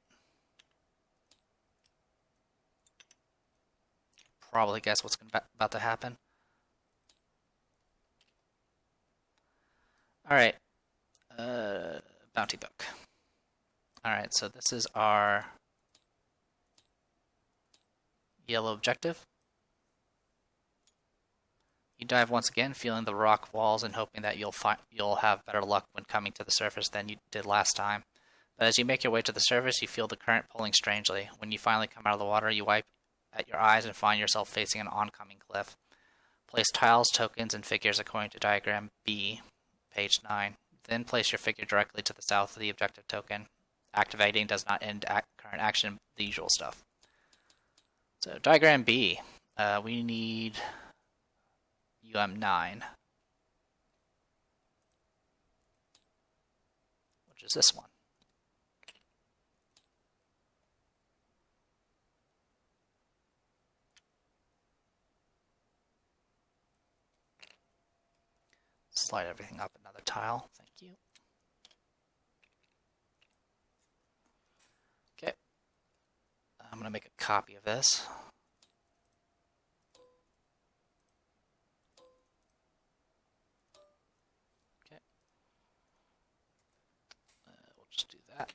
Probably guess what's about to happen. Alright. Bounty book. Alright, so this is our yellow objective. You dive once again, feeling the rock walls and hoping that you'll have better luck when coming to the surface than you did last time. But as you make your way to the surface, you feel the current pulling strangely. When you finally come out of the water, you wipe at your eyes and find yourself facing an oncoming cliff. Place tiles, tokens, and figures according to diagram B, page 9. Then place your figure directly to the south of the objective token. Activating does not end current action, the usual stuff. So diagram B, we need UM9, which is this one. slide everything up another tile. Thank you. Okay. I'm going to make a copy of this. Okay. We'll just do that.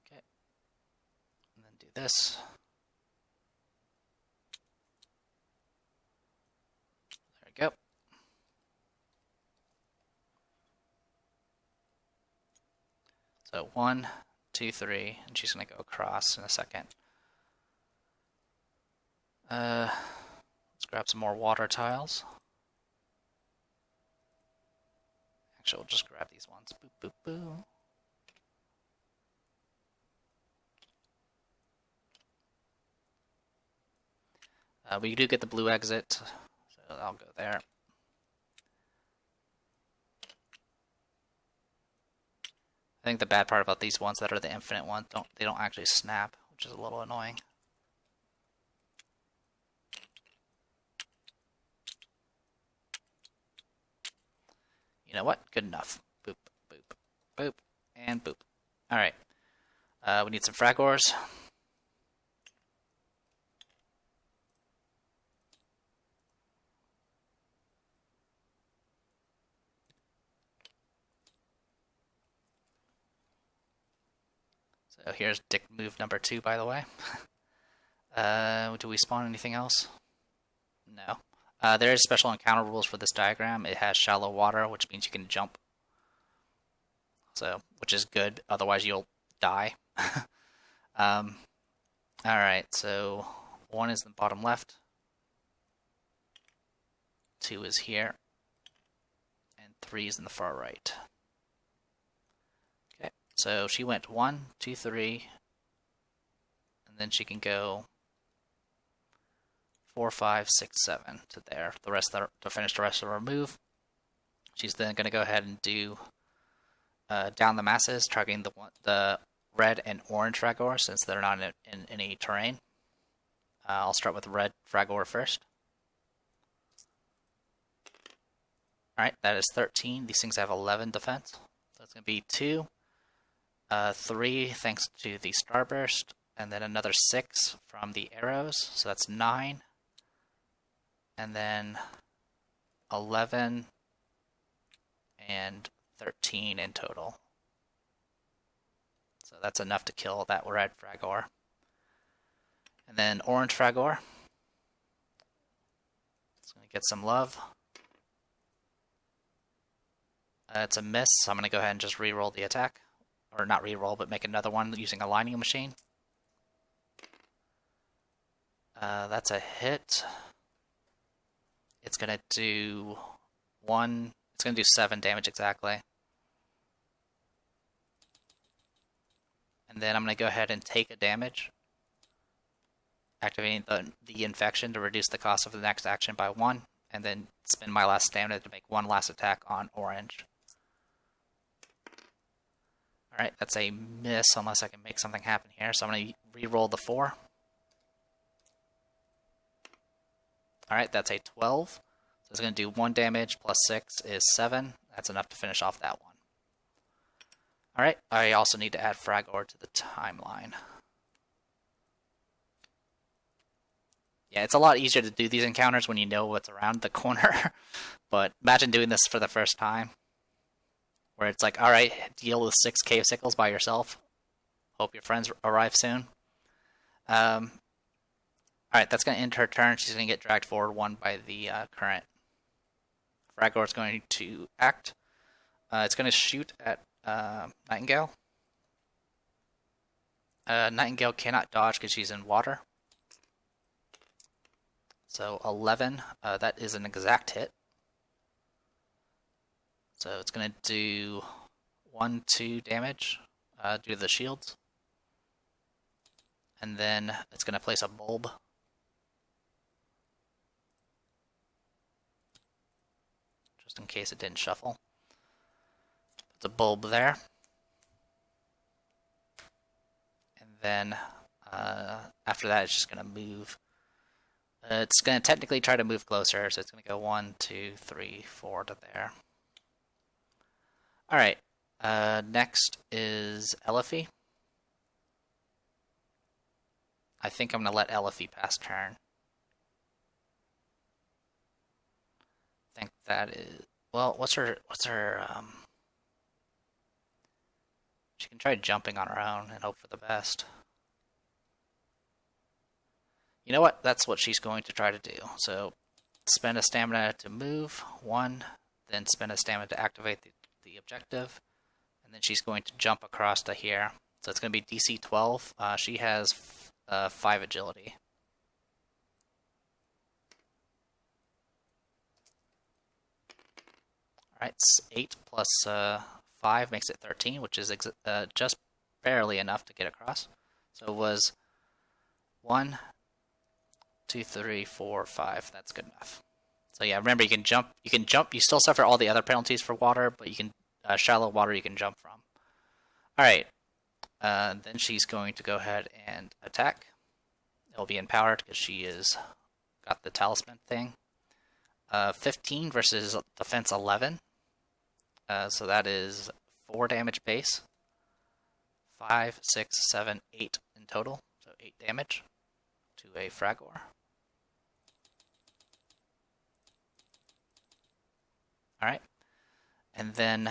Okay. And then do this. There we go. So 1, 2, 3, and she's going to go across in a second. Let's grab some more water tiles. Actually, we'll just grab these ones. Boop, boop, boop. We do get the blue exit, so I'll go there. I think the bad part about these ones that are the infinite ones, they don't actually snap, which is a little annoying. You know what? Good enough. Boop, boop, boop, and boop. Alright. We need some fragors. So here's dick move number 2, by the way. Do we spawn anything else? No. There is special encounter rules for this diagram. It has shallow water, which means you can jump. So, which is good. Otherwise, you'll die. Alright, so 1 is the bottom left. 2 is here. And 3 is in the far right. Okay, so she went 1, 2, 3. And then she can go 4, 5, 6, 7 to there. The rest to finish the rest of her move. She's then going to go ahead and do down the masses, targeting the red and orange fragor since they're not in any terrain. I'll start with red fragor first. Alright, that is 13. These things have 11 defense. So it's going to be 2, 3 thanks to the starburst, and then another 6 from the arrows. So that's 9. And then 11 and 13 in total. So that's enough to kill that red fragor. And then orange fragor. It's going to get some love. It's a miss, so I'm going to go ahead and just re-roll the attack. Or not re-roll, but make another one using a lining machine. That's a hit. It's going to do 1... It's going to do 7 damage exactly. And then I'm going to go ahead and take a damage. Activating the infection to reduce the cost of the next action by 1. And then spend my last stamina to make one last attack on orange. Alright, that's a miss unless I can make something happen here. So I'm going to re-roll the 4. Alright, that's a 12. So it's going to do 1 damage plus 6 is 7. That's enough to finish off that one. Alright, I also need to add fragor to the timeline. Yeah, it's a lot easier to do these encounters when you know what's around the corner. But imagine doing this for the first time. Where it's like, alright, deal with 6 cave sickles by yourself. Hope your friends arrive soon. Alright, that's going to end her turn. She's going to get dragged forward 1 by the current. Fragor is going to act. It's going to shoot at Nightingale. Nightingale cannot dodge because she's in water. So 11, that is an exact hit. So it's going to do 1, 2 damage due to the shields. And then it's going to place a bulb. Just in case it didn't shuffle. It's a bulb there. And then after that it's just going to move It's going to technically try to move closer, so it's going to go 1, 2, 3, 4 to there. Alright, next is Elifie. I think I'm going to let Elifie pass turn. I think that is... Well, what's her... She can try jumping on her own and hope for the best. You know what? That's what she's going to try to do. So, spend a stamina to move, 1, then spend a stamina to activate the objective, and then she's going to jump across to here. So it's going to be DC 12. She has 5 agility. Alright, 8 plus 5 makes it 13, which is just barely enough to get across. So it was 1, 2, 3, 4, 5. That's good enough. So yeah, remember you can jump. You still suffer all the other penalties for water, but you can shallow water you can jump from. All right. Then she's going to go ahead and attack. It'll be empowered because she is got the talisman thing. 15 versus defense 11. So that is 4 damage base. 5, 6, 7, 8 in total. So 8 damage to a fragor. Alright. And then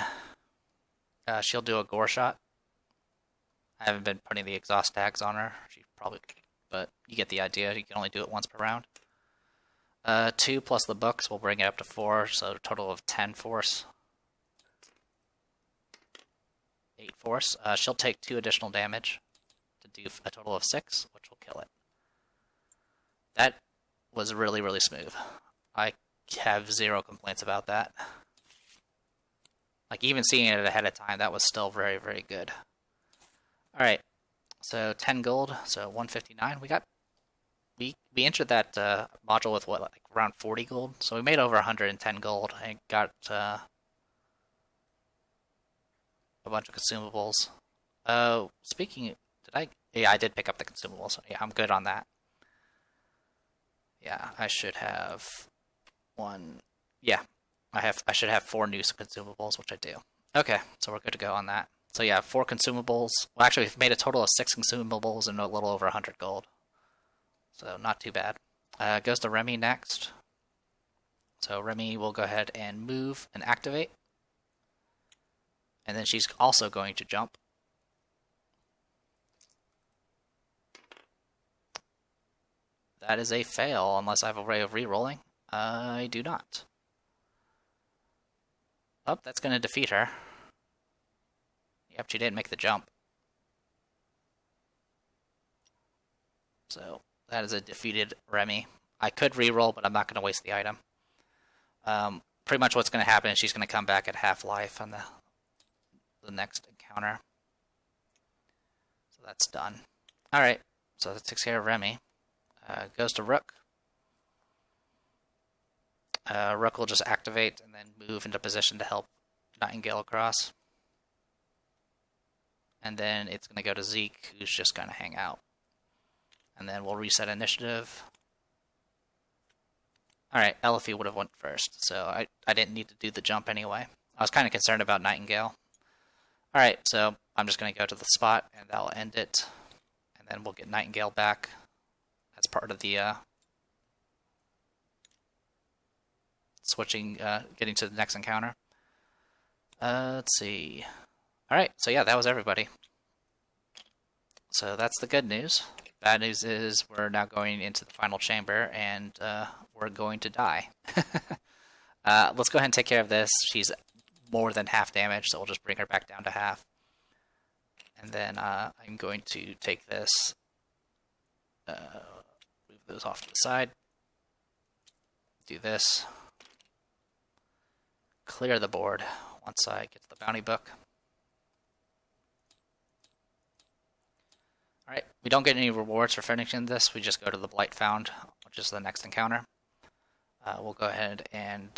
she'll do a gore shot. I haven't been putting the exhaust tags on her. She probably, but you get the idea. You can only do it once per round. 2 plus the books will bring it up to 4, so a total of 10 force. 8 force. She'll take 2 additional damage to do a total of 6, which will kill it. That was really, really smooth. I have 0 complaints about that. Like, even seeing it ahead of time, that was still very, very good. Alright, so 10 gold, so 159. We entered that module with, what, like around 40 gold? So we made over 110 gold and got a bunch of consumables. Speaking, yeah, I did pick up the consumables. Yeah, I'm good on that. Yeah, I should have one. Yeah, I should have 4 new consumables, which I do. Okay, so we're good to go on that. So yeah, 4 consumables. Well, actually, we've made a total of 6 consumables and a little over 100 gold. So not too bad. Goes to Remy next. So Remy will go ahead and move and activate. And then she's also going to jump. That is a fail, unless I have a way of re-rolling. I do not. Oh, that's going to defeat her. Yep, she didn't make the jump. So, that is a defeated Remy. I could re-roll, but I'm not going to waste the item. Pretty much what's going to happen is she's going to come back at half life on the next encounter. So that's done. Alright, so that takes care of Remy. Goes to Rook. Rook will just activate and then move into position to help Nightingale across. And then it's going to go to Zeke, who's just going to hang out. And then we'll reset initiative. Alright, Elifie would have went first, so I didn't need to do the jump anyway. I was kind of concerned about Nightingale. Alright, so I'm just going to go to the spot, and that'll end it. And then we'll get Nightingale back as part of the switching, getting to the next encounter. Let's see. Alright, so yeah, that was everybody. So that's the good news. Bad news is we're now going into the final chamber, and we're going to die. Let's go ahead and take care of this. She's more than half damage, so we'll just bring her back down to half. And then I'm going to take this, move those off to the side, do this, clear the board once I get to the bounty book. Alright, we don't get any rewards for finishing this, we just go to the Blight Found, which is the next encounter. We'll go ahead and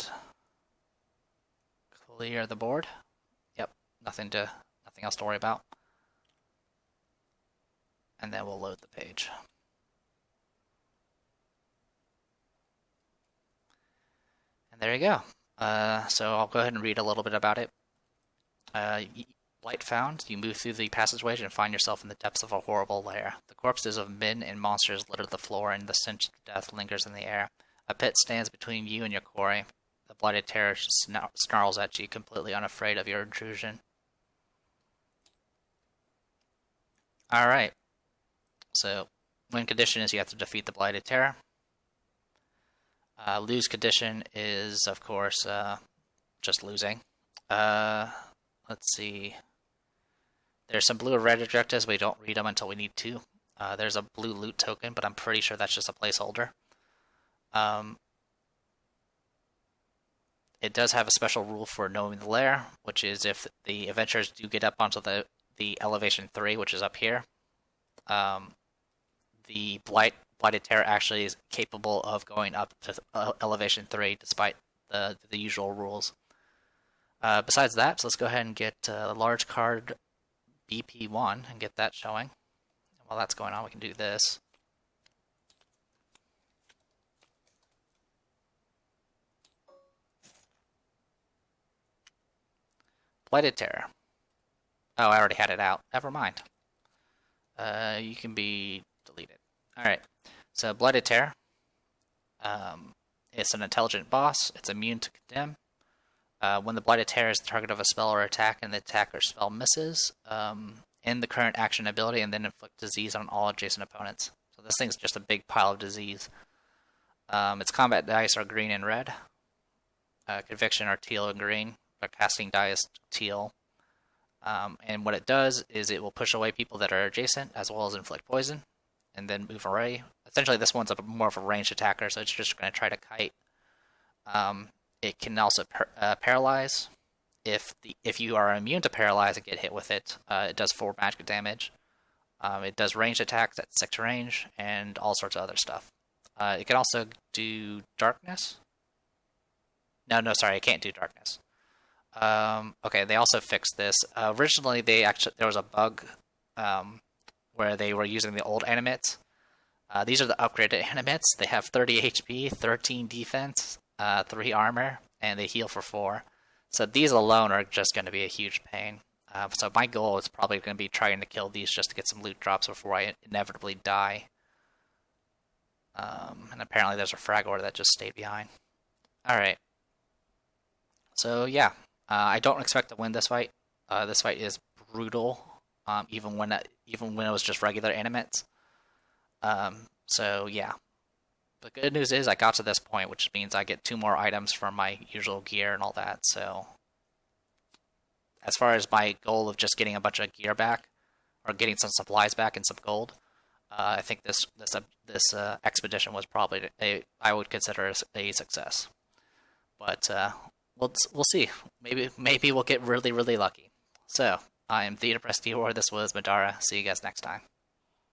clear the board. Yep, nothing else to worry about. And then we'll load the page. There you go. So I'll go ahead and read a little bit about it. Blight found. You move through the passageway and find yourself in the depths of a horrible lair. The corpses of men and monsters litter the floor, and the stench of death lingers in the air. A pit stands between you and your quarry. The blighted terror snarls at you, completely unafraid of your intrusion. Alright. So, win condition is you have to defeat the blighted terror. Lose condition is, of course, just losing. Let's see. There's some blue or red objectives. We don't read them until we need to. There's a blue loot token, but I'm pretty sure that's just a placeholder. It does have a special rule for knowing the lair, which is if the adventurers do get up onto the elevation 3, which is up here, the blighted terror actually is capable of going up to elevation 3 despite the usual rules. Besides that, so let's go ahead and get a large card BP1 and get that showing. While that's going on, we can do this. Blighted Terror. Oh, I already had it out. Never mind. You can be deleted. Alright, so Blighted Terror. It's an intelligent boss. It's immune to condemn. When the Blighted Terror is the target of a spell or attack and the attacker's spell misses, end the current action ability and then inflict disease on all adjacent opponents. So this thing's just a big pile of disease. Its combat dice are green and red. Conviction are teal and green. The casting die is teal. And what it does is it will push away people that are adjacent as well as inflict poison and then move away. Essentially, this one's more of a ranged attacker, so it's just going to try to kite. It can also paralyze. If you are immune to paralyze and get hit with it, it does 4 magic damage. It does ranged attacks at 6 range and all sorts of other stuff. It can also do darkness. No, sorry, it can't do darkness. Okay, they also fixed this. Originally, there was a bug where they were using the old animates. These are the upgraded animates. They have 30 HP, 13 defense, 3 armor, and they heal for 4. So these alone are just going to be a huge pain. So my goal is probably going to be trying to kill these just to get some loot drops before I inevitably die. And apparently there's a fragor that just stayed behind. Alright. So yeah, I don't expect to win this fight. This fight is brutal, even when it was just regular animates. So yeah. The good news is I got to this point, which means I get 2 more items from my usual gear and all that, so as far as my goal of just getting a bunch of gear back, or getting some supplies back and some gold, I think this expedition was probably I would consider a success. But we'll see. Maybe we'll get really, really lucky. So, I am Theater Press War. This was Middara. See you guys next time.